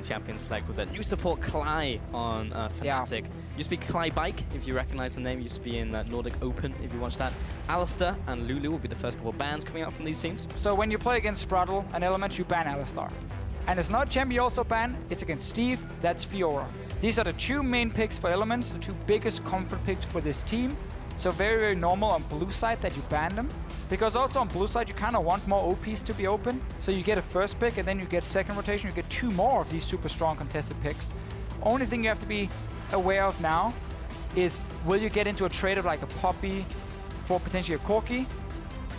champion select with a new support Klaj on Fnatic. Used to be Klaj Bike, if you recognize the name. Used to be in Nordic Open, if you watched that. Alistair and Lulu will be the first couple of bans coming out from these teams. So when you play against Sprattel and Element, you ban Alistair. And it's not champ you also ban, it's against Steve, that's Fiora. These are the two main picks for Elements, the two biggest comfort picks for this team. So very, very normal on blue side that you ban them. Because also on blue side, you kind of want more OPs to be open. So you get a first pick and then you get second rotation, you get two more of these super strong contested picks. Only thing you have to be aware of now is, will you get into a trade of like a Poppy for potentially a Corki?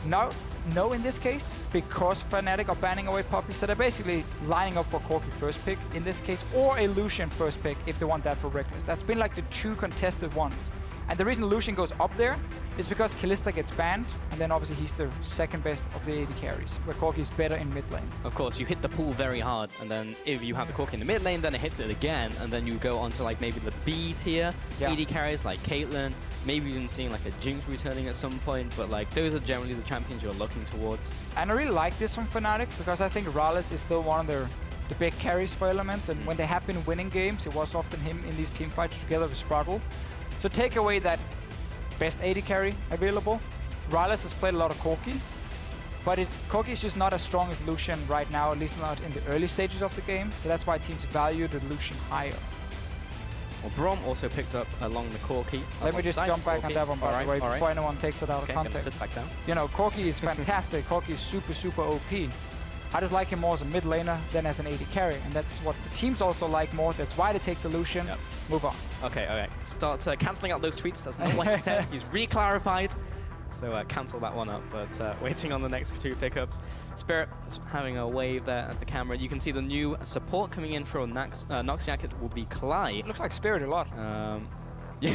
No in this case, because Fnatic are banning away Poppy. So they're basically lining up for Corki first pick in this case, or a Lucian first pick if they want that for Rekkles. That's been like the two contested ones. And the reason Lucian goes up there is because Kalista gets banned, and then obviously he's the second best of the AD carries, where Corki is better in mid lane. Of course, you hit the pool very hard, and then if you have the Corki in the mid lane, then it hits it again, and then you go on to like maybe the B tier AD carries like Caitlyn, maybe even seeing like a Jinx returning at some point, but like those are generally the champions you're looking towards. And I really like this from Fnatic, because I think MrRallez is still one of the big carries for Elements, and when they have been winning games, it was often him in these team fights together with Sprattel. So take away that best AD carry available. MrRallez has played a lot of Corki, but Corki is just not as strong as Lucian right now, at least not in the early stages of the game. So that's why teams value the Lucian higher. Well, Braum also picked up along the Corki. Let me just jump back on that one, by the way, before anyone takes it out of context. Sit back down. You know, Corki is fantastic. Corki is super, super OP. I just like him more as a mid laner than as an AD carry, and that's what the teams also like more. That's why they take the Lucian. Move on. Okay. Start cancelling out those tweets. That's not what he said. He's re-clarified. So cancel that one up, but waiting on the next two pickups. Spirit is having a wave there at the camera. You can see the new support coming in for Noxiac. It will be Klaj. It looks like Spirit a lot. Yeah.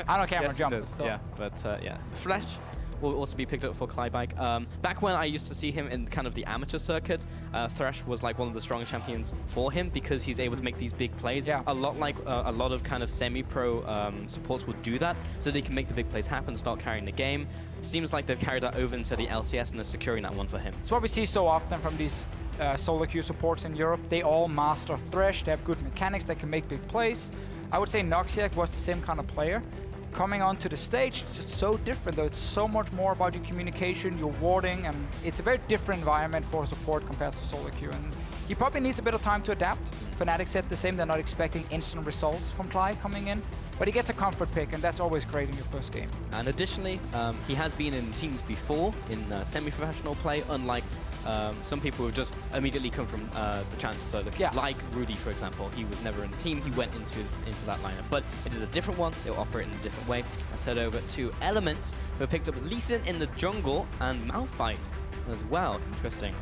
I don't camera yes, jump. Yeah, but yeah. Thresh will also be picked up for Klaj Bike. Back when I used to see him in kind of the amateur circuits, Thresh was like one of the stronger champions for him because he's able to make these big plays. Yeah. A lot like a lot of kind of semi-pro supports would do that, so they can make the big plays happen, start carrying the game. Seems like they've carried that over into the LCS and are securing that one for him. It's what we see so often from these solo queue supports in Europe. They all master Thresh, they have good mechanics, they can make big plays. I would say Noxiac was the same kind of player. Coming onto the stage, it's just so different though. It's so much more about your communication, your warding, and it's a very different environment for support compared to solo queue. And he probably needs a bit of time to adapt. Fnatic said the same, they're not expecting instant results from Klaj coming in, but he gets a comfort pick, and that's always great in your first game. And additionally, he has been in teams before in semi-professional play, unlike some people who just immediately come from the challenger circuit. Like Rudy, for example. He was never in the team, he went into that lineup. But it is a different one, they'll operate in a different way. Let's head over to Elements, who picked up Lucian in the jungle and Malphite as well. Interesting.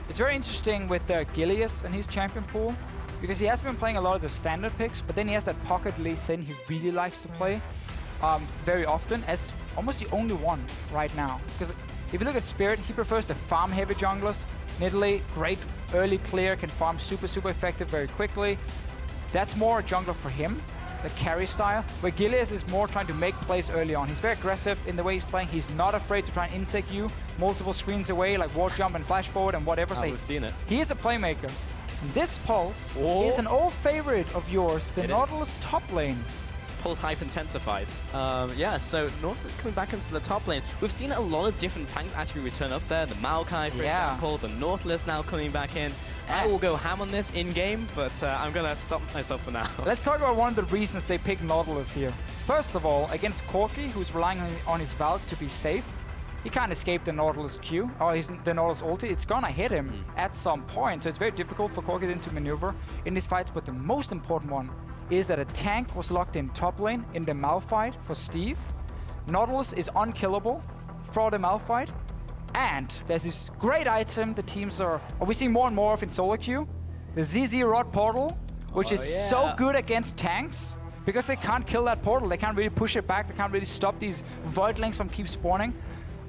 It's very interesting with Gilius and his champion pool, because he has been playing a lot of the standard picks, but then he has that pocket Lee Sin he really likes to play very often, as almost the only one right now. Because if you look at Spirit, he prefers the farm-heavy junglers. Nidalee, great early clear, can farm super, super effective very quickly. That's more a jungler for him, the carry style, where Gilius is more trying to make plays early on. He's very aggressive in the way he's playing. He's not afraid to try and insect you multiple screens away, like wall jump and flash forward and whatever. We've seen it. He is a playmaker. This Pulse is an old favorite of yours, the Nautilus top lane. Pulse hype intensifies. Yeah, so Nautilus coming back into the top lane. We've seen a lot of different tanks actually return up there. The Maokai, for example, the Nautilus now coming back in. I will go ham on this in-game, but I'm going to stop myself for now. Let's talk about one of the reasons they picked Nautilus here. First of all, against Corki, who's relying on his Valk to be safe, he can't escape the Nautilus Q, or the Nautilus ulti. It's gonna hit him at some point, so it's very difficult for Corki then to maneuver in these fights. But the most important one is that a tank was locked in top lane in the Malphite for Steve. Nautilus is unkillable for the Malphite, and there's this great item the teams are we see more and more of in solo queue, the ZZ Rod portal, which is so good against tanks because they can't kill that portal. They can't really push it back. They can't really stop these Voidlings from keep spawning.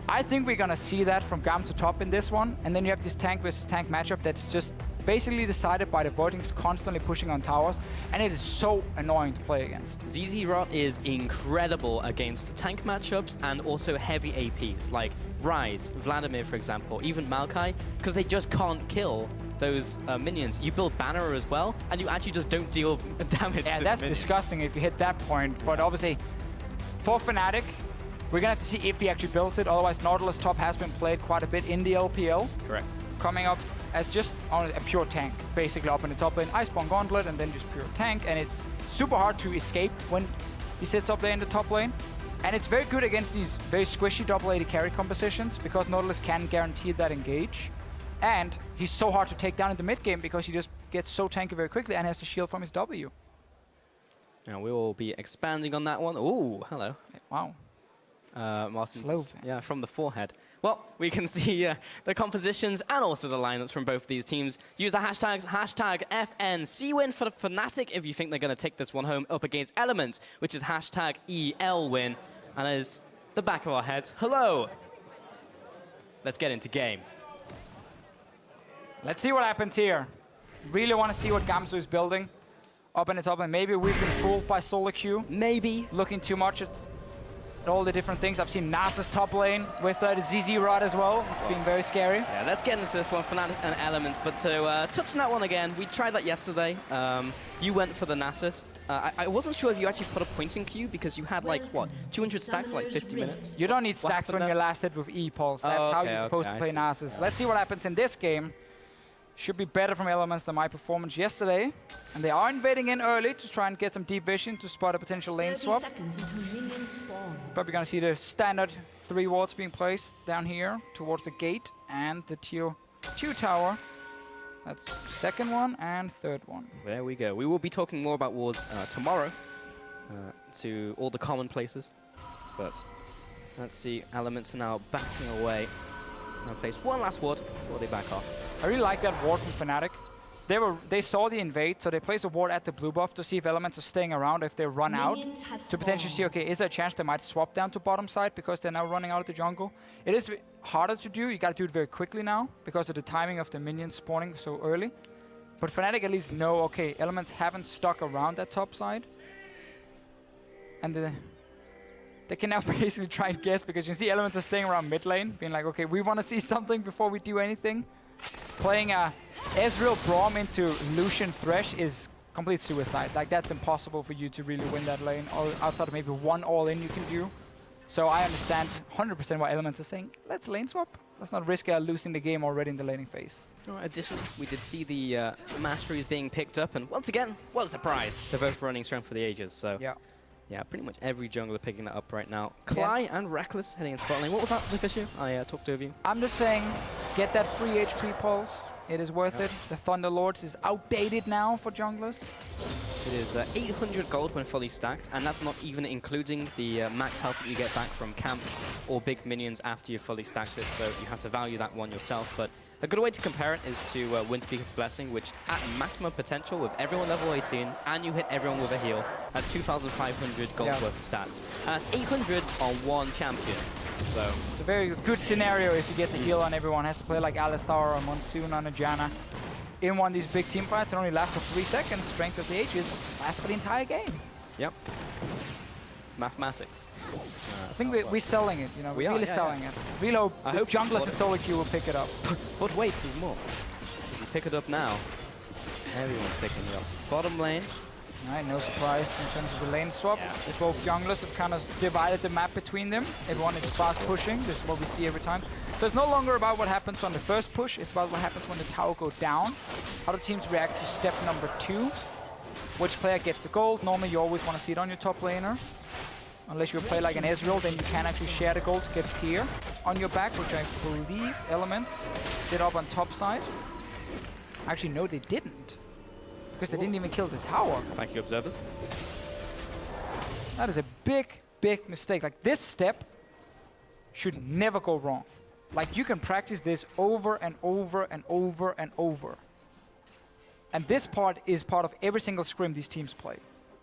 I think we're gonna see that from Gamsu top in this one, and then you have this tank versus tank matchup that's just basically decided by the Voidlings constantly pushing on towers, and it is so annoying to play against. ZZ Rot is incredible against tank matchups and also heavy APs like Ryze, Vladimir, for example, even Maokai, because they just can't kill those minions, you build banner as well, and you actually just don't deal damage. Yeah, that's disgusting if you hit that point. But obviously, for Fnatic, we're gonna have to see if he actually builds it. Otherwise, Nautilus top has been played quite a bit in the LPL. Correct. Coming up as just on a pure tank, basically up in the top lane. Iceborne Gauntlet and then just pure tank, and it's super hard to escape when he sits up there in the top lane. And it's very good against these very squishy double AD carry compositions because Nautilus can guarantee that engage. And he's so hard to take down in the mid game because he just gets so tanky very quickly and has the shield from his W. Now we will be expanding on that one. Ooh, hello. Wow. Martin, Slow. Yeah, from the forehead. Well, we can see the compositions and also the lineups from both of these teams. Use the hashtags, hashtag FNC win for Fnatic if you think they're going to take this one home up against Elements, which is hashtag EL win. And as the back of our heads, hello. Let's get into game. Let's see what happens here. Really want to see what Gamsu is building up in the top lane. Maybe we've been fooled by solo queue. Maybe. Looking too much at all the different things. I've seen Nasa's top lane with the ZZ rod as well. It's been very scary. Yeah, let's get into this one, Fnatic and Elements. But to touch on that one again, we tried that yesterday. You went for the Nasus. I wasn't sure if you actually put a pointing queue because you had like, what, 200 stacks, like 50 minutes? You don't need stacks when you're last hit with E-Pulse. That's how you're supposed to play Nasus. Let's see what happens in this game. Should be better from Elements than my performance yesterday. And they are invading in early to try and get some deep vision to spot a potential lane swap. Probably gonna see the standard 3 wards being placed down here towards the gate and the tier 2 tower. That's second one and third one. There we go. We will be talking more about wards tomorrow to all the common places. But let's see, Elements are now backing away. Now place one last ward before they back off. I really like that ward from Fnatic. They saw the invade, so they placed a ward at the blue buff to see if Elements are staying around if they run out. To potentially see, okay, is there a chance they might swap down to bottom side because they're now running out of the jungle? It is harder to do. You got to do it very quickly now because of the timing of the minions spawning so early. But Fnatic at least know, okay, Elements haven't stuck around that top side. And they can now basically try and guess because you see Elements are staying around mid lane, being like, okay, we want to see something before we do anything. Playing Ezreal Braum into Lucian Thresh is complete suicide. Like, that's impossible for you to really win that lane, or outside of maybe one all-in you can do. So I understand 100% why Elements are saying, let's lane swap. Let's not risk losing the game already in the laning phase. Additionally, we did see the masteries being picked up, and once again, what a surprise. They're both running Strength for the Ages, so yeah, pretty much every jungler picking that up right now. Klaj and Rekkles heading in spot lane. What was that, Deficio? I talked over you. I'm just saying, get that free HP pulse. It is worth it. The Thunderlords is outdated now for junglers. It is 800 gold when fully stacked, and that's not even including the max health that you get back from camps or big minions after you've fully stacked it, so you have to value that one yourself. But a good way to compare it is to Windspeaker's Blessing, which at maximum potential with everyone level 18, and you hit everyone with a heal, that's 2,500 gold worth of stats. And that's 800 on one champion. So it's a very good scenario if you get the heal on everyone. Has to play like Alistar or Monsoon on a Janna. In one of these big team fights, it only lasts for 3 seconds. Strength of the Ages lasts for the entire game. Yep. Mathematics. I think we're selling it, you know, we're really selling it. Really hope junglers and solo queue will pick it up. But wait, there's more. If you pick it up now, everyone's picking it up. Bottom lane. Alright, no surprise in terms of the lane swap. Both junglers have kind of divided the map between them. Everyone is fast pushing. This is what we see every time. So it's no longer about what happens on the first push. It's about what happens when the tower goes down. How the teams react to step number 2. Which player gets the gold. Normally you always want to see it on your top laner. Unless you play like an Ezreal, then you can actually share the gold to get a tier on your back, which I believe Elements did up on top side. Actually, no, they didn't. Because they didn't even kill the tower. Thank you, observers. That is a big, big mistake. Like, this step should never go wrong. Like, you can practice this over and over and over and over. And this part is part of every single scrim these teams play.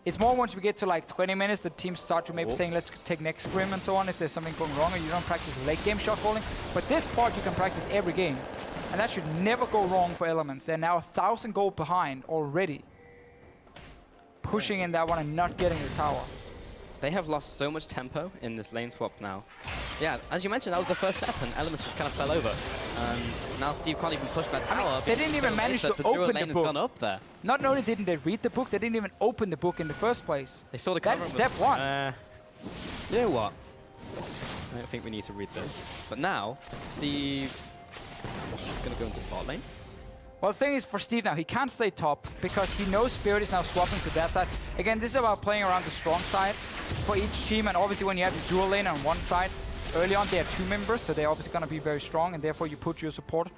It's more once we get to like 20 minutes, the teams start to maybe saying, let's take next scrim and so on if there's something going wrong and you don't practice late game shot calling. But this part you can practice every game. And that should never go wrong for Elements. They're now 1,000 gold behind already. Pushing in that one and not getting the tower. They have lost so much tempo in this lane swap now. Yeah, as you mentioned, that was the first step, and Elements just kind of fell over. And now Steve can't even push that tower. They didn't even manage to open the book. Gone up there. Not only didn't they read the book, they didn't even open the book in the first place. They saw the cover. That's step one. You know what? I don't think we need to read this. But now, Steve is going to go into bot lane. Well, the thing is, for Steve now, he can't stay top because he knows Spirit is now swapping to that side. Again, this is about playing around the strong side for each team, and obviously when you have the dual lane on one side, early on they are 2 members, so they're obviously going to be very strong, and therefore you put your support,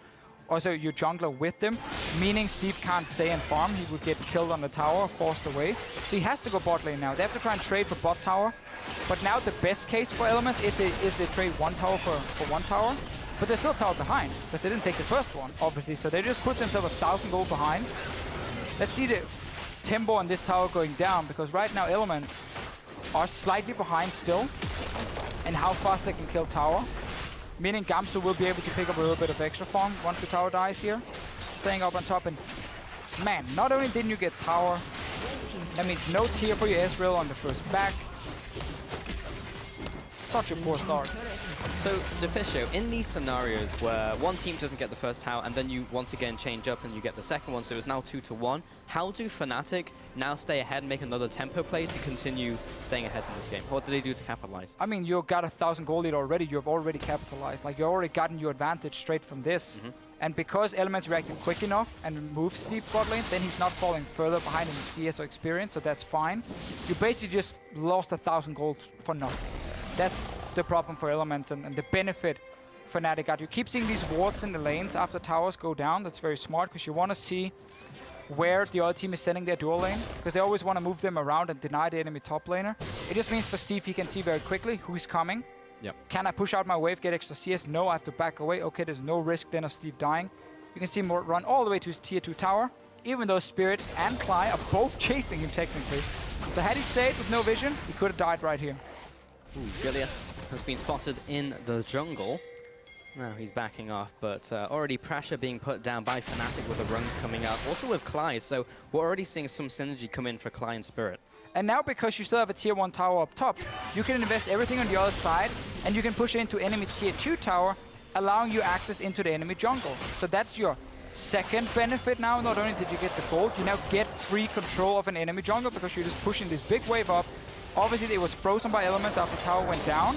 also your jungler with them, meaning Steve can't stay and farm. He would get killed on the tower, forced away. So he has to go bot lane now. They have to try and trade for bot tower, but now the best case for Elements is they trade 1 tower for 1 tower. But they're still tower behind, because they didn't take the first one, obviously. So they just put themselves 1,000 gold behind. Let's see the tempo on this tower going down, because right now Elements are slightly behind still, and how fast they can kill tower. Meaning Gamsu will be able to pick up a little bit of extra farm once the tower dies here. Staying up on top, and man, not only didn't you get tower, that means no tier for your Ezreal on the first back. Such a poor start. So, Deficio, in these scenarios where one team doesn't get the first tower and then you once again change up and you get the second one, so it's now 2-1, how do Fnatic now stay ahead and make another tempo play to continue staying ahead in this game? What do they do to capitalize? I mean, you got 1,000 gold lead already. You've already capitalized. Like, you've already gotten your advantage straight from this. And because Elements reacted quick enough and moved Steve bot lane, then he's not falling further behind in the CS or experience, so that's fine. You basically just lost 1,000 gold for nothing. That's the problem for Elements, and the benefit Fnatic got. You keep seeing these wards in the lanes after towers go down. That's very smart, because you want to see where the other team is sending their dual lane, because they always want to move them around and deny the enemy top laner. It just means for Steve, he can see very quickly who's coming. Yep. Can I push out my wave, get extra CS? No, I have to back away. Okay, there's no risk then of Steve dying. You can see him run all the way to his tier 2 tower, even though Spirit and Klaj are both chasing him technically. So had he stayed with no vision, he could have died right here. Gilius has been spotted in the jungle. Now he's backing off, but already pressure being put down by Fnatic with the runs coming out. Also with Klaj, so we're already seeing some synergy come in for Klaj and Spirit. And now, because you still have a tier 1 tower up top, you can invest everything on the other side, and you can push into enemy tier 2 tower, allowing you access into the enemy jungle. So that's your second benefit now. Not only did you get the gold, you now get free control of an enemy jungle, because you're just pushing this big wave up. Obviously, it was frozen by Elements after tower went down.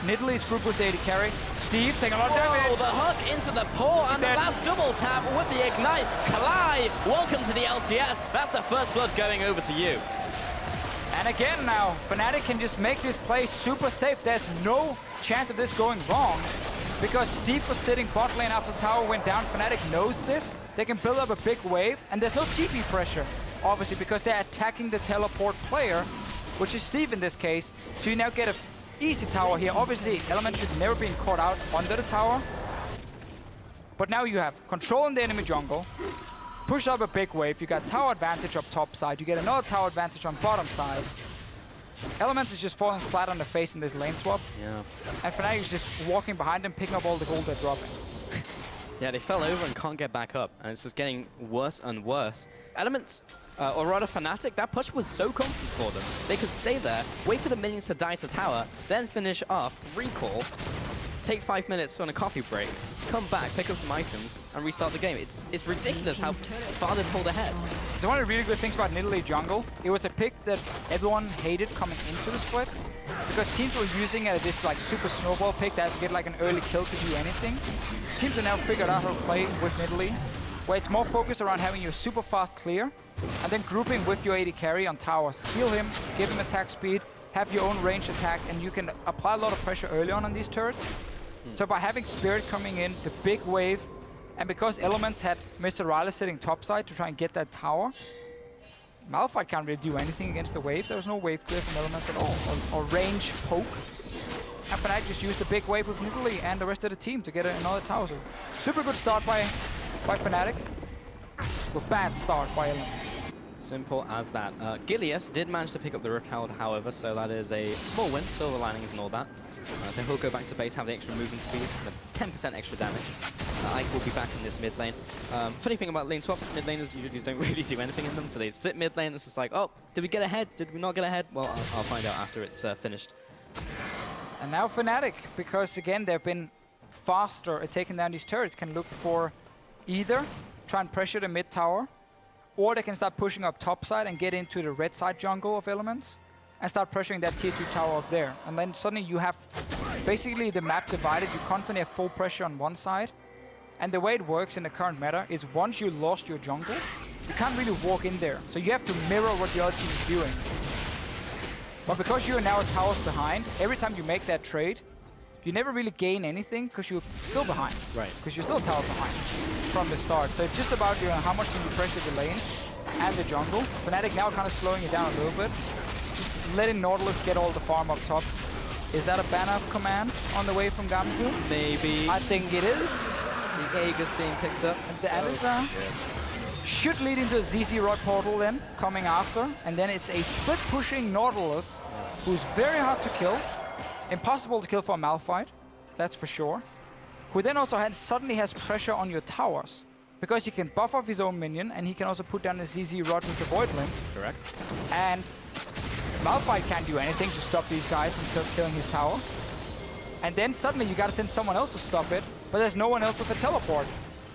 Nidalee is grouped with the AD carry. Steve taking a lot of damage. Oh, the hook into the paw, and the last double tap with the ignite. Klaj, welcome to the LCS. That's the first blood going over to you. And again now, Fnatic can just make this play super safe. There's no chance of this going wrong, because Steve was sitting bot lane after the tower went down. Fnatic knows this. They can build up a big wave, and there's no TP pressure, obviously, because they're attacking the teleport player, which is Steve in this case. So you now get an easy tower here. Obviously, Element should never been caught out under the tower. But now you have control in the enemy jungle, push up a big wave, you got tower advantage up top side, you get another tower advantage on bottom side. Elements is just falling flat on the face in this lane swap. Yeah. And Fnatic is just walking behind them, picking up all the gold they're dropping. Yeah, they fell over and can't get back up, and it's just getting worse and worse. Elements, or rather Fnatic, that push was so confident for them. They could stay there, wait for the minions to die to tower, then finish off, recall, take 5 minutes on a coffee break, come back, pick up some items, and restart the game. It's ridiculous how far they pulled ahead. So one of the really good things about Nidalee jungle, it was a pick that everyone hated coming into the split, because teams were using this like super snowball pick that to get like an early kill to do anything. Teams have now figured out how to play with Nidalee, where it's more focused around having your super fast clear, and then grouping with your AD carry on towers. Heal him, give him attack speed, have your own range attack, and you can apply a lot of pressure early on these turrets. So by having Spirit coming in, the big wave, and because Elements had MrRallez sitting topside to try and get that tower, Malphite can't really do anything against the wave. There was no wave clear from Elements at all, or range poke. And Fnatic just used the big wave with Nidalee and the rest of the team to get another tower. So super good start by Fnatic. Super bad start by Elements. Simple as that. Gilius did manage to pick up the Rift Herald, however, so that is a small win. Silver linings and all that. So he'll go back to base, have the extra movement speed, and 10% extra damage. Eika will be back in this mid lane. Funny thing about lane swaps, mid laners usually don't really do anything in them, so they sit mid lane. It's just like, oh, did we get ahead? Did we not get ahead? Well, I'll find out after it's finished. And now Fnatic, because again they've been faster at taking down these turrets, can look for either try and pressure the mid tower, or they can start pushing up top side and get into the red side jungle of elements and start pressuring that tier 2 tower up there. And then suddenly you have basically the map divided. You constantly have full pressure on one side. And the way it works in the current meta is once you lost your jungle, you can't really walk in there. So you have to mirror what the other team is doing. But because you're now towers behind, every time you make that trade, you never really gain anything because you're still behind. Right. Because you're still tower behind from the start. So it's just about how much can you pressure the lanes and the jungle. Fnatic now kind of slowing it down a little bit. Just letting Nautilus get all the farm up top. Is that a ban-off command on the way from Gamsu? Maybe. I think it is. The Eika's being picked up. And the Aliza should lead into a ZZ Rod portal then, coming after. And then it's a split-pushing Nautilus, who's very hard to kill. Impossible to kill for a Malphite, that's for sure. Who then also suddenly has pressure on your towers. Because he can buff off his own minion, and he can also put down a ZZ Rod with the Void Lens. Correct. And Malphite can't do anything to stop these guys from killing his tower. And then suddenly you gotta send someone else to stop it, but there's no one else with a teleport.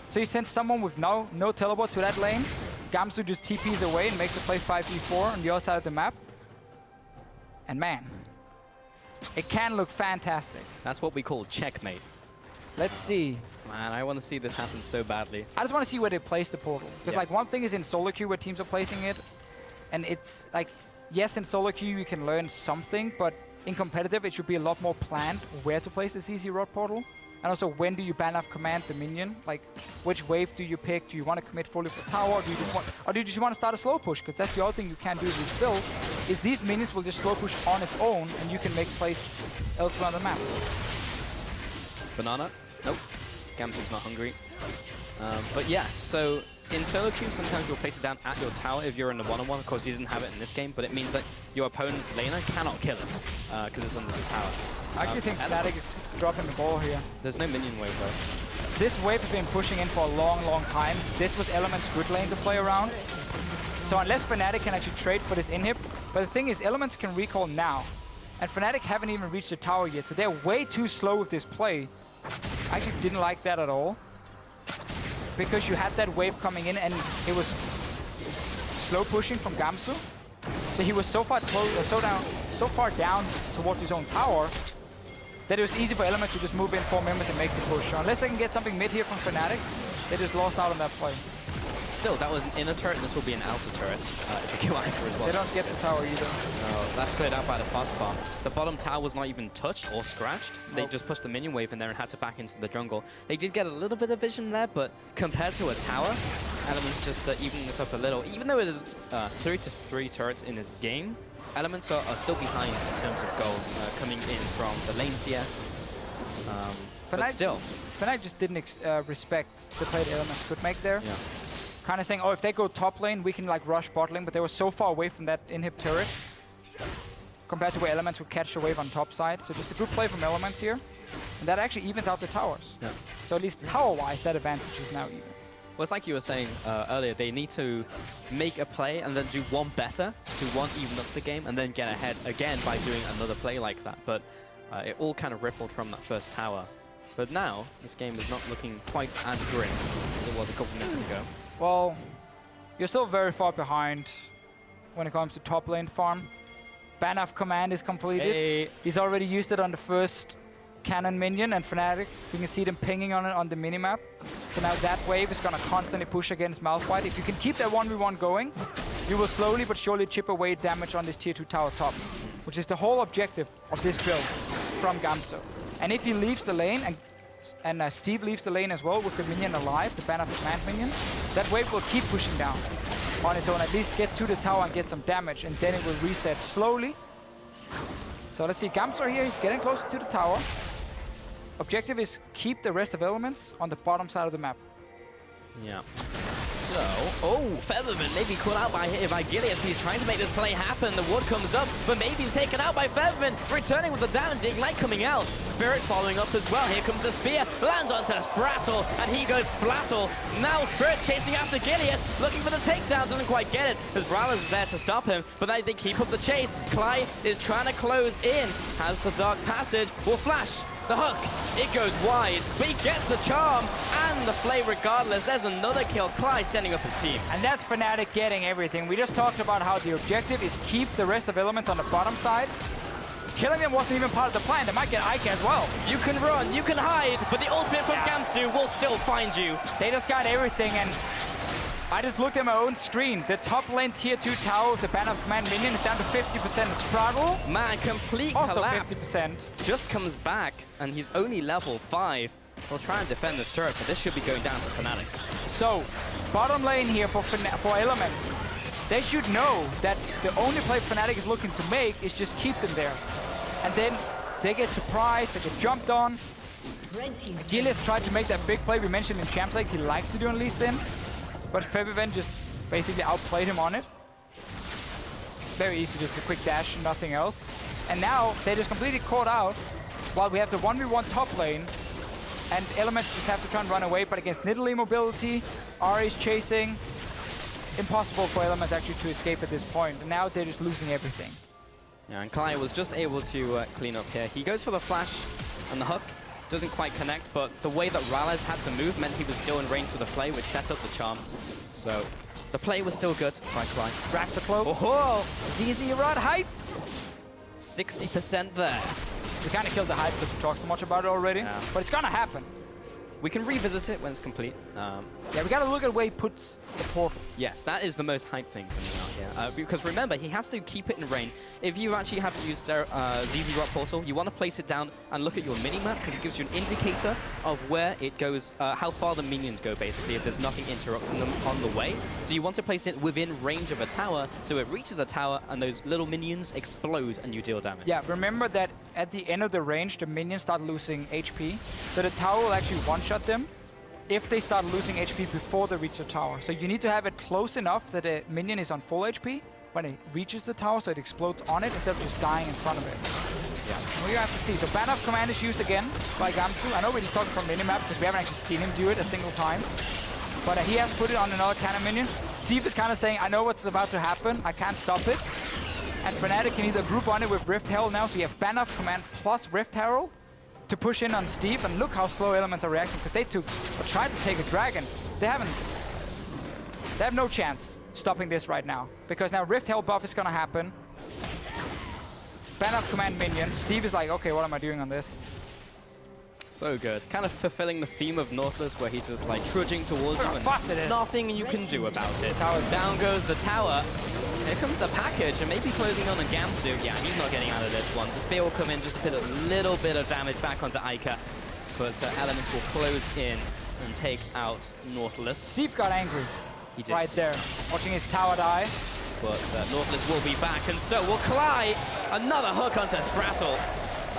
So you send someone with no teleport to that lane. Gamsu just TPs away and makes a play 5v4 on the other side of the map. And man, it can look fantastic. That's what we call checkmate. Let's see. Man, I want to see this happen so badly. I just want to see where they place the portal. Because like one thing is in solo queue where teams are placing it, and it's like, yes, in solo queue you can learn something, but in competitive it should be a lot more planned where to place the ZZ Rod portal. And also, when do you ban off command the minion? Like, which wave do you pick? Do you want to commit fully for tower, or do you just want to start a slow push? Because that's the other thing you can do with this build, is these minions will just slow push on its own, and you can make plays elsewhere on the map. Banana? Nope. Gamsu's not hungry. But yeah, so in solo queue, sometimes you'll place it down at your tower if you're in a one-on-one. Of course, he doesn't have it in this game, but it means that your opponent laner cannot kill it because it's under the tower. I actually think Fnatic is dropping the ball here. There's no minion wave though. This wave has been pushing in for a long, long time. This was Element's good lane to play around. So unless Fnatic can actually trade for this inhib, but the thing is, Elements can recall now. And Fnatic haven't even reached the tower yet, so they're way too slow with this play. I actually didn't like that at all. Because you had that wave coming in and it was slow pushing from Gamsu. So he was so far down towards his own tower that it was easy for Element to just move in 4 members and make the push. So unless they can get something mid here from Fnatic, they just lost out on that play. Still, that was an inner turret, and this will be an outer turret if they kill Eika as well. They don't get the tower either. No, that's cleared out by the fast bomb. The bottom tower was not even touched or scratched. Nope. They just pushed the minion wave in there and had to back into the jungle. They did get a little bit of vision there, but compared to a tower, Elements just evening this up a little. Even though it is 3-3 turrets in this game, Elements are still behind in terms of gold coming in from the lane CS. But still. Fnatic just didn't respect the play the Elements could make there. Yeah. Kind of saying, oh, if they go top lane, we can like rush bot lane, but they were so far away from that inhib turret compared to where Elements would catch the wave on top side. So just a good play from Elements here. And that actually evens out the towers. Yeah. So at least tower-wise, that advantage is now even. Well, it's like you were saying earlier, they need to make a play and then do one better to even up the game and then get ahead again by doing another play like that. But it all kind of rippled from that first tower. But now, this game is not looking quite as grim as it was a couple minutes ago. Well, you're still very far behind when it comes to top lane farm. Ban-off command is completed. Hey. He's already used it on the first cannon minion and Fnatic. You can see them pinging on it on the minimap. So now that wave is going to constantly push against Malphite. If you can keep that 1v1 going, you will slowly but surely chip away damage on this tier 2 tower top, which is the whole objective of this build from Gamsu. And if he leaves the lane and Steve leaves the lane as well with the minion alive, the ban of command minion, that wave will keep pushing down on its own, at least get to the tower and get some damage, and then it will reset slowly. So let's see, Gamsu here, he's getting closer to the tower. Objective is keep the rest of Elements on the bottom side of the map. Yeah. So, oh, Febiven maybe caught out by Gilius, but he's trying to make this play happen. The ward comes up, but maybe he's taken out by Febiven, returning with the damage, the Ignite coming out. Spirit following up as well. Here comes the spear, lands onto Sprattel, and he goes Sprattel. Now Spirit chasing after Gilius, looking for the takedown, doesn't quite get it, as MrRallez is there to stop him, but they keep up the chase. Klaj is trying to close in, has the Dark Passage, will flash. The hook, it goes wide, but he gets the charm and the flay regardless. There's another kill, Klaj sending up his team. And that's Fnatic getting everything. We just talked about how the objective is keep the rest of elements on the bottom side. Killing them wasn't even part of the plan. They might get Eika as well. You can run, you can hide, but the ultimate from Gamsu will still find you. They just got everything, and I just looked at my own screen. The top lane tier 2 tower with the Banner of Command minion is down to 50%. Sprattel, man, complete also collapse. 50%. Just comes back, and he's only level 5. We'll try and defend this turret, but this should be going down to Fnatic. So, bottom lane here for Elements. They should know that the only play Fnatic is looking to make is just keep them there. And then they get surprised, they get jumped on. Gilius tried to make that big play we mentioned in Champs League he likes to do on Lee Sin. But Febiven just basically outplayed him on it. Very easy, just a quick dash, nothing else. And now they just completely caught out while we have the 1v1 top lane. And Elements just have to try and run away, but against Nidalee mobility, Ahri is chasing. Impossible for Elements actually to escape at this point. And now they're just losing everything. Yeah, and Klaj was just able to clean up here. He goes for the flash and the hook. Doesn't quite connect, but the way that MrRallez had to move meant he was still in range for the flay, which set up the charm. So the play was still good by Klaj. Rack the cloak. Oh, ZZ Rod hype. 60% there. We kind of killed the hype because we talked so much about it already. Yeah. But it's gonna happen. We can revisit it when it's complete. Yeah, we gotta look at where he puts the portal. Yes, that is the most hype thing coming out here. Because remember, he has to keep it in range. If you actually haven't used ZZ Rock Portal, you want to place it down and look at your mini-map because it gives you an indicator of where it goes, how far the minions go, basically, if there's nothing interrupting them on the way. So you want to place it within range of a tower, so it reaches the tower and those little minions explode and you deal damage. Yeah, remember that at the end of the range, the minions start losing HP. So the tower will actually one-shot them if they start losing HP before they reach the tower. So you need to have it close enough that the minion is on full HP when it reaches the tower, so it explodes on it instead of just dying in front of it. Yeah, we have to see. So Banner of Command is used again by Gamsu. I know we're just talking from minimap because we haven't actually seen him do it a single time. But he has put it on another cannon minion. Steve is kind of saying, I know what's about to happen. I can't stop it. And Fnatic can either group on it with Rift Herald now, so you have Banner of Command plus Rift Herald to push in on Steve, and look how slow Elements are reacting because they tried to take a dragon. They have no chance stopping this right now because now Rift Herald buff is gonna happen. Banner of Command minion. Steve is like, okay, what am I doing on this? So good. Kind of fulfilling the theme of Nautilus where he's just like trudging towards you and nothing you can do about it. Down goes the tower. Here comes the package and maybe closing on a Gamsu. Yeah, he's not getting out of this one. The spear will come in just to put a little bit of damage back onto Eika. But Elements will close in and take out Nautilus. Steve got angry. He did. Right there, watching his tower die. But Nautilus will be back, and so will Klaj. Another hook onto Sprattel.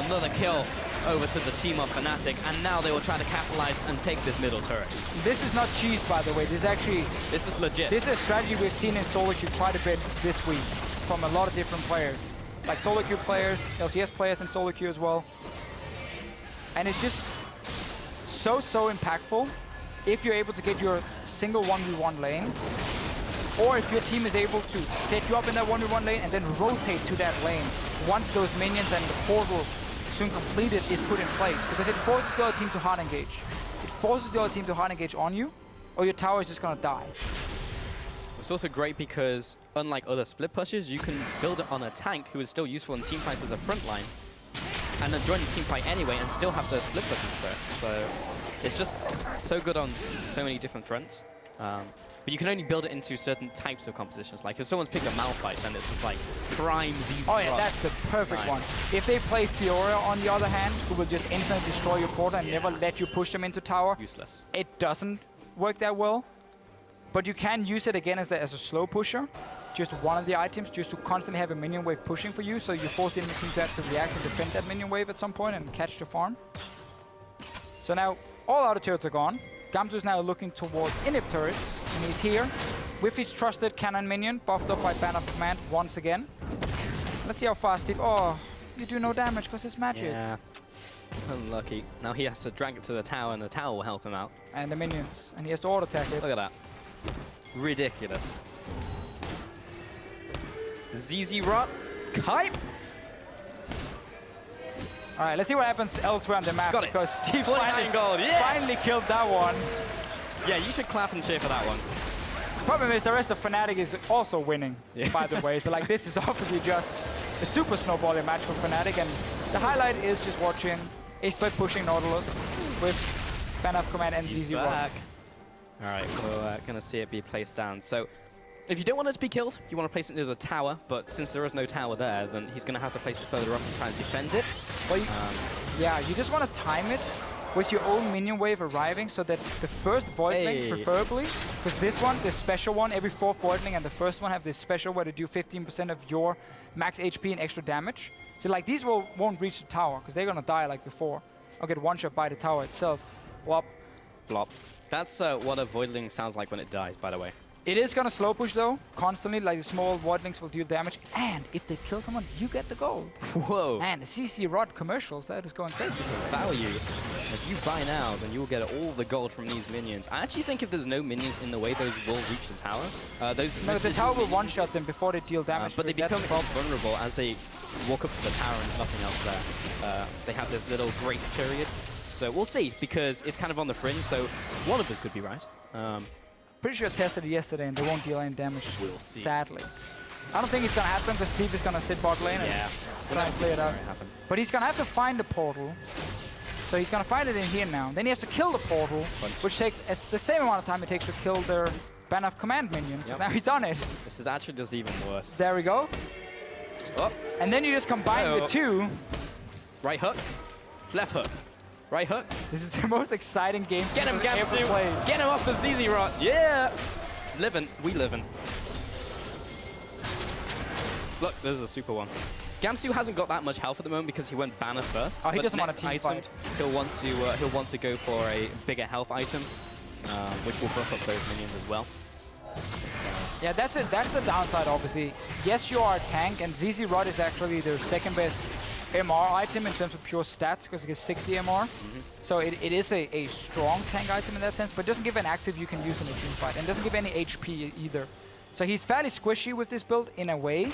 Another kill over to the team of Fnatic, and now they will try to capitalize and take this middle turret. This is not cheese, by the way. This is legit. This is a strategy we've seen in solo queue quite a bit this week from a lot of different players. Like solo queue players, LCS players in solo queue as well. And it's just so impactful if you're able to get your single 1v1 lane, or if your team is able to set you up in that 1v1 lane and then rotate to that lane once those minions and the portal soon completed is put in place, because it forces the other team to hard engage. It forces the other team to hard engage on you, or your tower is just gonna die. It's also great because, unlike other split pushes, you can build it on a tank who is still useful in teamfights as a front line, and then join the teamfight anyway and still have the split pushing threat. So it's just so good on so many different fronts. But you can only build it into certain types of compositions. Like if someone's picked a Malphite, then it's just like prime ZZ. Oh yeah, that's the perfect one. If they play Fiora on the other hand, who will just instantly destroy your portal and never let you push them into tower. Useless. It doesn't work that well. But you can use it again as a slow pusher. Just one of the items, just to constantly have a minion wave pushing for you, so you force the enemy team to have to react and defend that minion wave at some point and catch the farm. So now all outer turrets are gone. Gamsu is now looking towards inhib turrets. And he's here with his trusted cannon minion, buffed up by Ban of Command once again. Let's see how fast Steve... Oh, you do no damage because it's magic. Yeah, unlucky. Now he has to drag it to the tower, and the tower will help him out. And the minions. And he has to auto-attack it. Look at that. Ridiculous. ZZ Rot. Kite. All right, let's see what happens elsewhere on the map. Got it. Because Steve Yes! finally killed that one. Yeah, you should clap and cheer for that one. Problem is the rest of Fnatic is also winning, by the way. So like this is obviously just a super snowballing match for Fnatic, and the highlight is just watching A-Split pushing Nautilus with Ban of Command and ZZ Rock. All right, we're gonna see it be placed down. So if you don't want it to be killed, you want to place it near the tower, but since there is no tower there, then he's gonna have to place it further up and try and defend it. Well, yeah, you just want to time it with your own minion wave arriving so that the first Voidling, preferably, because this one, the special one, every 4th Voidling and the first one have this special where they do 15% of your max HP and extra damage. So like these won't reach the tower because they're gonna die like before. Or get one-shot by the tower itself. Blop. Blop. That's what a Voidling sounds like when it dies, by the way. It is gonna slow push though, constantly, like the small Voidlings will deal damage, and if they kill someone, you get the gold. Whoa. And the CC Rod commercials, that is going crazy. Value. If you buy now, then you will get all the gold from these minions. I actually think if there's no minions in the way, those will reach the tower. No, the tower will one-shot them before they deal damage. But they become vulnerable as they walk up to the tower and there's nothing else there. They have this little grace period. So we'll see, because it's kind of on the fringe, so one of them could be right. Pretty sure I tested it yesterday and they won't deal any damage, we'll see. Sadly. I don't think it's gonna happen because Steve is gonna sit bot lane and try and play it out. But he's gonna have to find the portal. So he's gonna find it in here now. Then he has to kill the portal, which takes the same amount of time it takes to kill their Ban of Command minion, because now he's on it. This is actually just even worse. There we go. Oh. And then you just combine the two. Right hook, left hook. Right hook. This is the most exciting game Get him, Gamsu! Get him off the ZZ Rot! Yeah! Living. We living. Look, there's a super one. Gamsu hasn't got that much health at the moment because he went banner first. Oh, he doesn't want a team fight. He'll want to go for a bigger health item, which will buff up those minions as well. Yeah, that's it. That's the downside, obviously. Yes, you are a tank, and ZZ Rod is actually their second best MR item in terms of pure stats, because it gets 60 MR. So it is a strong tank item in that sense, but doesn't give an active you can use in a team fight, and doesn't give any HP either. So he's fairly squishy with this build in a way,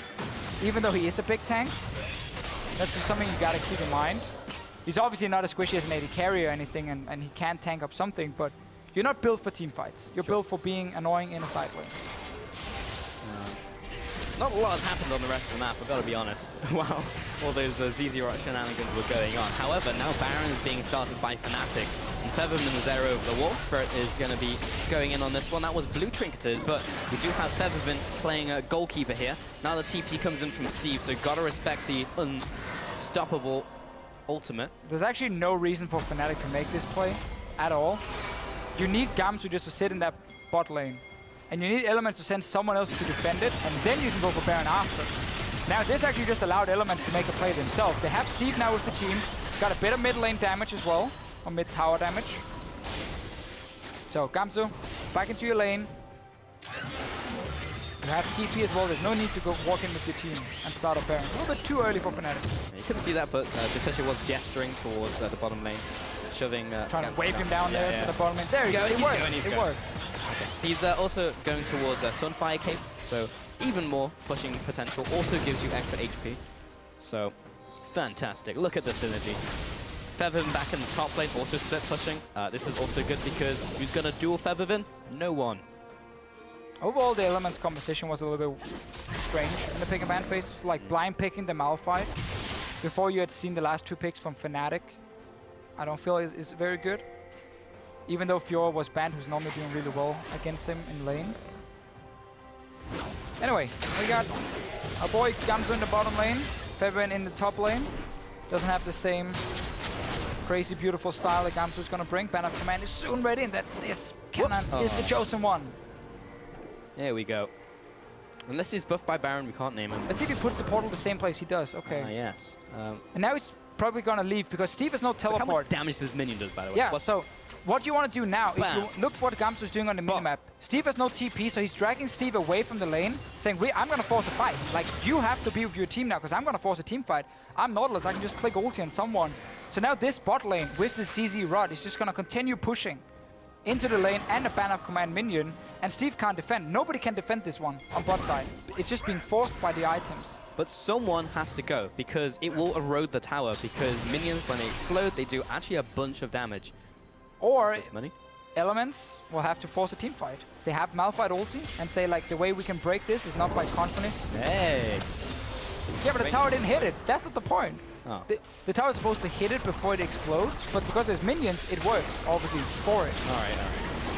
even though he is a big tank. That's just something you gotta keep in mind. He's obviously not as squishy as an AD carry or anything, and he can tank up something, but you're not built for team fights. You're built for being annoying in a side lane. Not a lot has happened on the rest of the map, I've got to be honest, while all those ZZ Rot shenanigans were going on. However, now Baron is being started by Fnatic, and Febiven is there over the wall. Spirit is going to be going in on this one. That was blue trinketed, but we do have Febiven playing a goalkeeper here. Now the TP comes in from Steve, so got to respect the unstoppable ultimate. There's actually no reason for Fnatic to make this play at all. You need Gamsu just to sit in that bot lane. And you need Elements to send someone else to defend it, and then you can go for Baron after. Now this actually just allowed Elements to make a play themselves. They have Steve now with the team. Got a bit of mid lane damage as well, or mid tower damage. So Gamsu, back into your lane. You have TP as well. There's no need to go walk in with your team and start a Baron. A little bit too early for Fnatic. Yeah, you couldn't see that, but Deficio was gesturing towards the bottom lane, shoving. Trying to wave him down there to the bottom lane. There you go. It worked. It worked. He's also going towards Sunfire Cape, so even more pushing potential. Also gives you extra HP. So, fantastic. Look at the synergy. Febiven back in the top lane, also split pushing. This is also good because who's going to duel Febiven? No one. Overall, the Elements composition was a little bit strange in the pick and ban phase. Like blind picking the Malphite before you had seen the last two picks from Fnatic. I don't feel is very good. Even though Fiora was banned, who's normally doing really well against him in lane. Anyway, we got our boy Gamsu in the bottom lane, Febiven in the top lane. Doesn't have the same crazy beautiful style that Gamsu is going to bring. Ban of Command is soon ready, and that this cannon is the chosen one. There we go. Unless he's buffed by Baron, we can't name him. Let's see if he puts the portal the same place he does. Okay. Yes. And now he's probably gonna leave because Steve has no teleport. Look how much damage this minion does, by the way. Yeah, so what you want to do now, if you look what Gamsu is doing on the minimap, Steve has no TP, so he's dragging Steve away from the lane, saying, I'm gonna force a fight. Like, you have to be with your team now, because I'm gonna force a team fight. I'm Nautilus, I can just click ulti on someone. So now this bot lane with the CZ Rod is just gonna continue pushing into the lane and a ban of command minion, and Steve can't defend. Nobody can defend this one on bot side. It's just being forced by the items. But someone has to go, because it will erode the tower, because minions, when they explode, they do actually a bunch of damage. Or Elements will have to force a team fight. They have Malphite ulti and say, like, the way we can break this is not by constantly... Hey! Yeah, but the tower didn't hit it. That's not the point. Oh. The tower is supposed to hit it before it explodes, but because there's minions, it works, obviously, for it. Alright.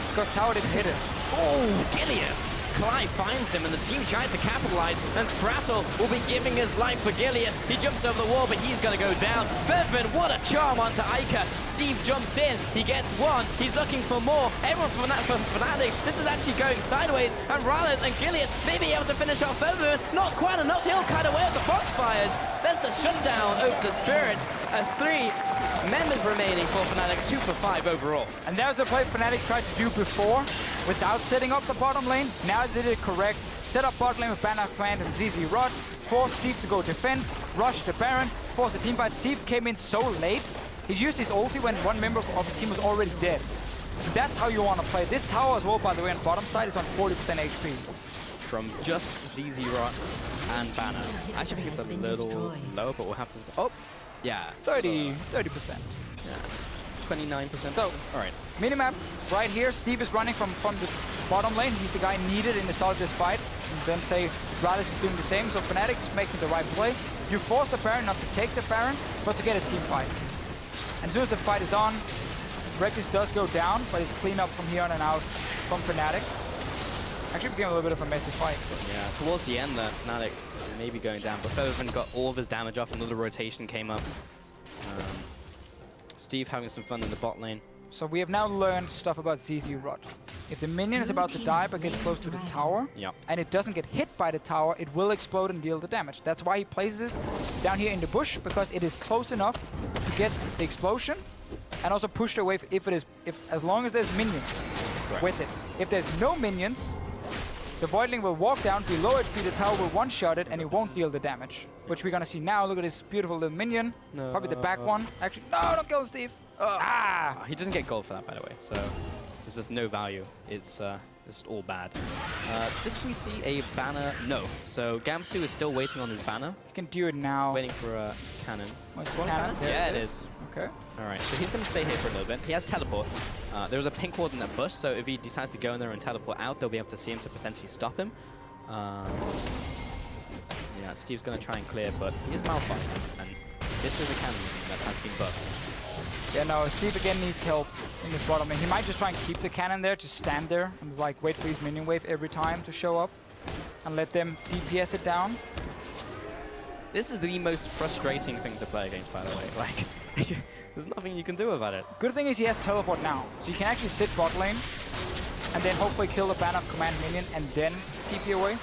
It's because tower didn't hit it. Oh, Gilius! Klaj finds him and the team tries to capitalize, and Sprattel will be giving his life for Gilius. He jumps over the wall, but he's gonna go down. Febiven, what a charm onto Eika. Steve jumps in, he gets one, he's looking for more. Everyone from Fnatic, this is actually going sideways, and MrRallez and Gilius may be able to finish off Febiven. Not quite enough, he'll cut away with the Foxfires. There's the shutdown over the Spirit. 3 members remaining for Fnatic, 2 for 5 overall. And that was the play Fnatic tried to do before, without setting up the bottom lane. Now they did it correct. Set up bot lane with Banner Command and ZZ Rod. Force Steve to go defend. Rush the Baron. Force the team fight. Steve came in so late. He used his ulti when one member of his team was already dead. That's how you want to play. This tower as well, by the way, on the bottom side is on 40% HP. From just ZZ Rod and Banner. I actually think it's a little low, but we'll have to... Oh! Yeah. 30%. Yeah. 29%. So, alright. Minimap right here. Steve is running from the bottom lane. He's the guy needed in the start of this fight. And then say MrRallez is doing the same. So Fnatic's making the right play. You force the Baron not to take the Baron, but to get a team fight. And as soon as the fight is on, Rekkles does go down, but it's clean up from here on and out from Fnatic. Actually became a little bit of a messy fight. Yeah, towards the end there, Fnatic may be going down, but Febiven got all of his damage off, another rotation came up. Steve having some fun in the bot lane. So we have now learned stuff about ZZ Rod. If the minion is about to die but gets close to the tower, and it doesn't get hit by the tower, it will explode and deal the damage. That's why he places it down here in the bush, because it is close enough to get the explosion and also pushed away as long as there's minions with it. If there's no minions, the Voidling will walk down, be low HP, the tower will one-shot it, and it won't deal the damage. Which we're gonna see now. Look at this beautiful little minion. No. Probably the back one. Actually, no, don't kill Steve. He doesn't get gold for that, by the way, so there's just no value. It's all bad. Did we see a banner? No. So Gamsu is still waiting on his banner. You can do it now. Waiting for a cannon. Oh, it's cannon? Yeah, it is. Okay. Alright, so he's going to stay here for a little bit. He has teleport. There's a pink ward in that bush, so if he decides to go in there and teleport out, they'll be able to see him to potentially stop him. Yeah, Steve's going to try and clear, but he is Malphite, and this is a cannon that has been buffed. Yeah, no, Steve again needs help in this bottom lane. He might just try and keep the cannon there, just stand there and like wait for his minion wave every time to show up and let them DPS it down. This is the most frustrating thing to play against, by the way. Like, there's nothing you can do about it. Good thing is he has teleport now, so you can actually sit bot lane and then hopefully kill the ban of command minion and then TP away.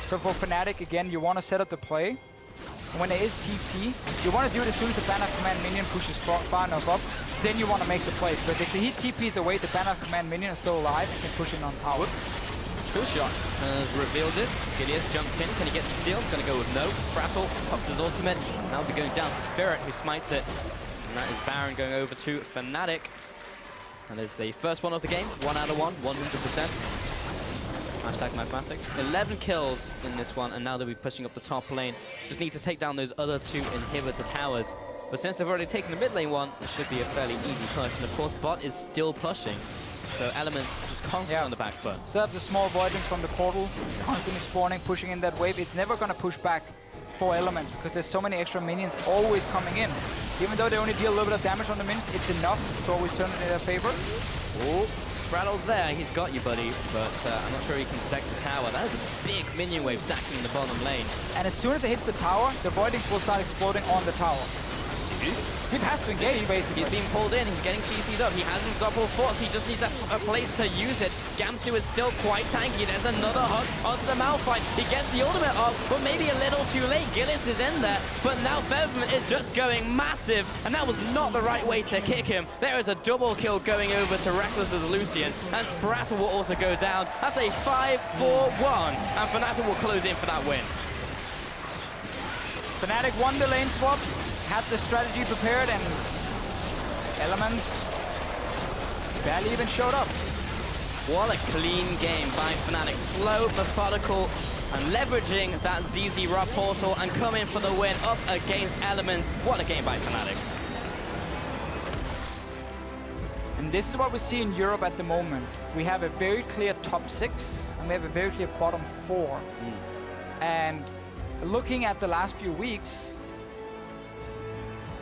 So for Fnatic, again, you want to set up the play. And when there is TP, you want to do it as soon as the ban of command minion pushes far enough up. Then you want to make the play, because if he TPs away, the ban of command minion is still alive and can push in on tower. Skillshot has revealed it. Gilius jumps in. Can he get the steal? Gonna go with no. Sprattel pops his ultimate. Now we'll be going down to Spirit, who smites it. And that is Baron going over to Fnatic. And there's the first one of the game. 1 out of 1, 100%. Hashtag mathematics. 11 kills in this one, and now they'll be pushing up the top lane. Just need to take down those other 2 inhibitor towers. But since they've already taken the mid lane one, it should be a fairly easy push. And of course, bot is still pushing. So Elements is constantly on the back foot. So have the small voidlings from the portal, constantly spawning, pushing in that wave. It's never going to push back for Elements because there's so many extra minions always coming in. Even though they only deal a little bit of damage on the minions, it's enough to always turn it in their favor. Oh, Sprattel's there. He's got you, buddy. But I'm not sure he can protect the tower. That is a big minion wave stacking in the bottom lane. And as soon as it hits the tower, the voidlings will start exploding on the tower. Steve Steve has to engage, basically. He's being pulled in, he's getting CC'd up, he has unstoppable force, he just needs a place to use it. Gamsu is still quite tanky, there's another hook onto the Malphite. He gets the ultimate off, but maybe a little too late. Gilius is in there, but now Febiven is just going massive, and that was not the right way to kick him. There is a double kill going over to Rekkles' Lucian, and Sprattel will also go down. That's a 5-4-1, and Fnatic will close in for that win. Fnatic won the lane swap, had the strategy prepared, and Elements barely even showed up. What a clean game by Fnatic. Slow, methodical, and leveraging that ZZ Ra portal and coming for the win up against Elements. What a game by Fnatic. And this is what we see in Europe at the moment. We have a very clear top 6, and we have a very clear bottom 4. And looking at the last few weeks,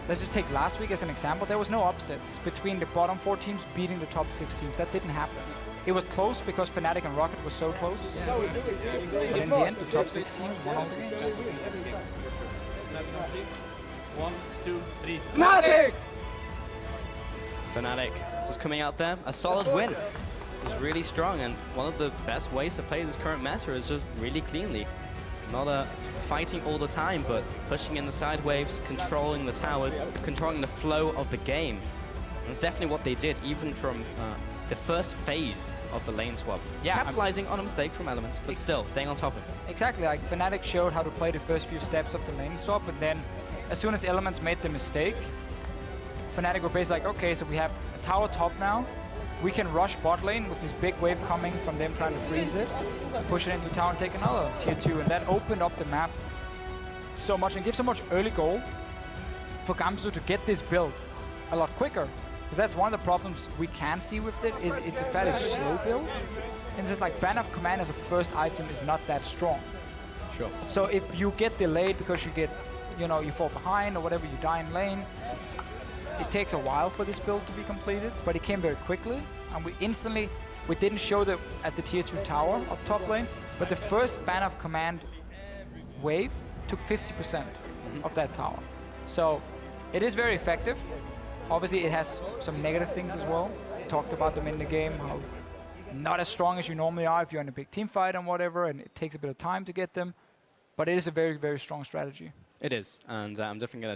let's just take last week as an example. There was no upsets between the bottom 4 teams beating the top 6 teams. That didn't happen. It was close because Fnatic and Rocket were so close. But in the end, the top 6 teams won all the games. 1, 2, 3. Fnatic! Fnatic just coming out there, a solid win. It was really strong, and one of the best ways to play this current meta is just really cleanly. Not fighting all the time, but pushing in the side waves, controlling the towers, controlling the flow of the game. And it's definitely what they did, even from the first phase of the lane swap. Yeah, capitalizing on a mistake from Elements, but still staying on top of it. Exactly, like Fnatic showed how to play the first few steps of the lane swap, and then as soon as Elements made the mistake, Fnatic were basically like, okay, so we have a tower top now. We can rush bot lane with this big wave coming from them trying to freeze it, push it into tower and take another tier 2, and that opened up the map so much and gives so much early goal for Gamsu to get this build a lot quicker. Because that's one of the problems we can see with it, is it's a fairly slow build. And it's just like Ban of Command as a first item is not that strong. Sure. So if you get delayed because you get, you know, you fall behind or whatever, you die in lane, it takes a while for this build to be completed, but it came very quickly, and we didn't show that at the tier 2 tower up top lane, but the first Ban of Command wave took 50% of that tower. So it is very effective. Obviously it has some negative things as well. We talked about them in the game, how not as strong as you normally are if you're in a big team fight and whatever, and it takes a bit of time to get them, but it is a very, very strong strategy. It is, and I'm definitely going to